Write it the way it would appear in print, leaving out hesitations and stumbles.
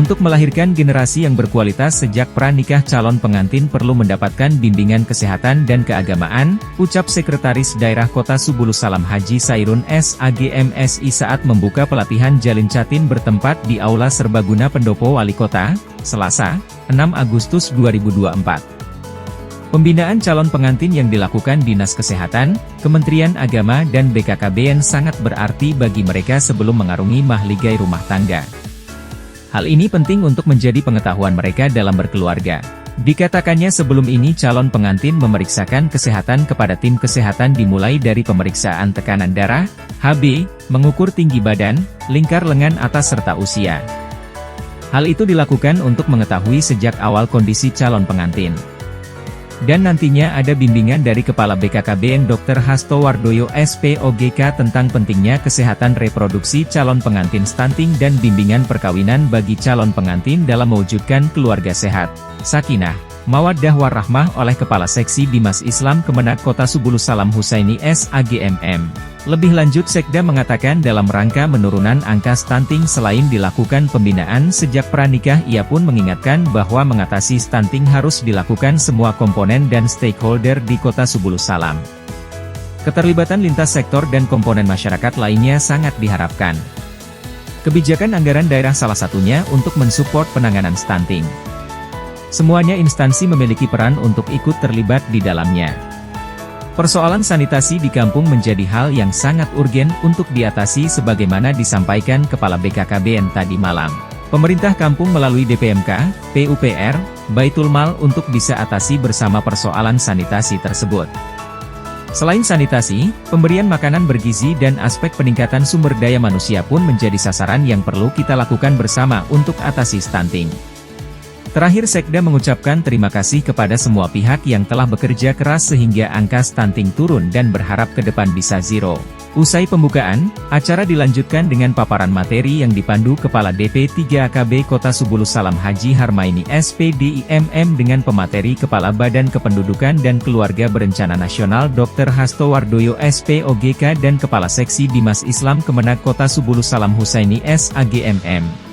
Untuk melahirkan generasi yang berkualitas sejak pranikah, calon pengantin perlu mendapatkan bimbingan kesehatan dan keagamaan, ucap Sekretaris Daerah Kota Subulu Salam Haji Sairun SAGMSI saat membuka pelatihan jalin catin bertempat di Aula Serbaguna Pendopo Wali Kota, Selasa, 6 Agustus 2024. Pembinaan calon pengantin yang dilakukan Dinas Kesehatan, Kementerian Agama dan BKKBN sangat berarti bagi mereka sebelum mengarungi mahligai rumah tangga. Hal ini penting untuk menjadi pengetahuan mereka dalam berkeluarga. Dikatakannya sebelum ini calon pengantin memeriksakan kesehatan kepada tim kesehatan dimulai dari pemeriksaan tekanan darah, HB, mengukur tinggi badan, lingkar lengan atas serta usia. Hal itu dilakukan untuk mengetahui sejak awal kondisi calon pengantin. Dan nantinya ada bimbingan dari Kepala BKKBN Dr. Hasto Wardoyo SPOGK tentang pentingnya kesehatan reproduksi calon pengantin stunting dan bimbingan perkawinan bagi calon pengantin dalam mewujudkan keluarga sehat, sakinah, mawaddah warahmah oleh Kepala Seksi Bimas Islam Kemenak Kota Subulu Salam Husaini SAGMM. Lebih lanjut Sekda mengatakan dalam rangka menurunan angka stunting selain dilakukan pembinaan sejak pranikah, ia pun mengingatkan bahwa mengatasi stunting harus dilakukan semua komponen dan stakeholder di Kota Subulu Salam. Keterlibatan lintas sektor dan komponen masyarakat lainnya sangat diharapkan. Kebijakan anggaran daerah salah satunya untuk mensupport penanganan stunting. Semuanya instansi memiliki peran untuk ikut terlibat di dalamnya. Persoalan sanitasi di kampung menjadi hal yang sangat urgen untuk diatasi sebagaimana disampaikan Kepala BKKBN tadi malam. Pemerintah kampung melalui DPMK, PUPR, Baitul Mal untuk bisa atasi bersama persoalan sanitasi tersebut. Selain sanitasi, pemberian makanan bergizi dan aspek peningkatan sumber daya manusia pun menjadi sasaran yang perlu kita lakukan bersama untuk atasi stunting. Terakhir Sekda mengucapkan terima kasih kepada semua pihak yang telah bekerja keras sehingga angka stunting turun dan berharap ke depan bisa zero. Usai pembukaan, acara dilanjutkan dengan paparan materi yang dipandu Kepala DP 3 AKB Kota Subulu Salam Haji Harmaini SPDIMM dengan pemateri Kepala Badan Kependudukan dan Keluarga Berencana Nasional Dr. Hasto Wardoyo SPOGK dan Kepala Seksi Bimas Islam Kemenak Kota Subulu Salam Husaini SAGMM.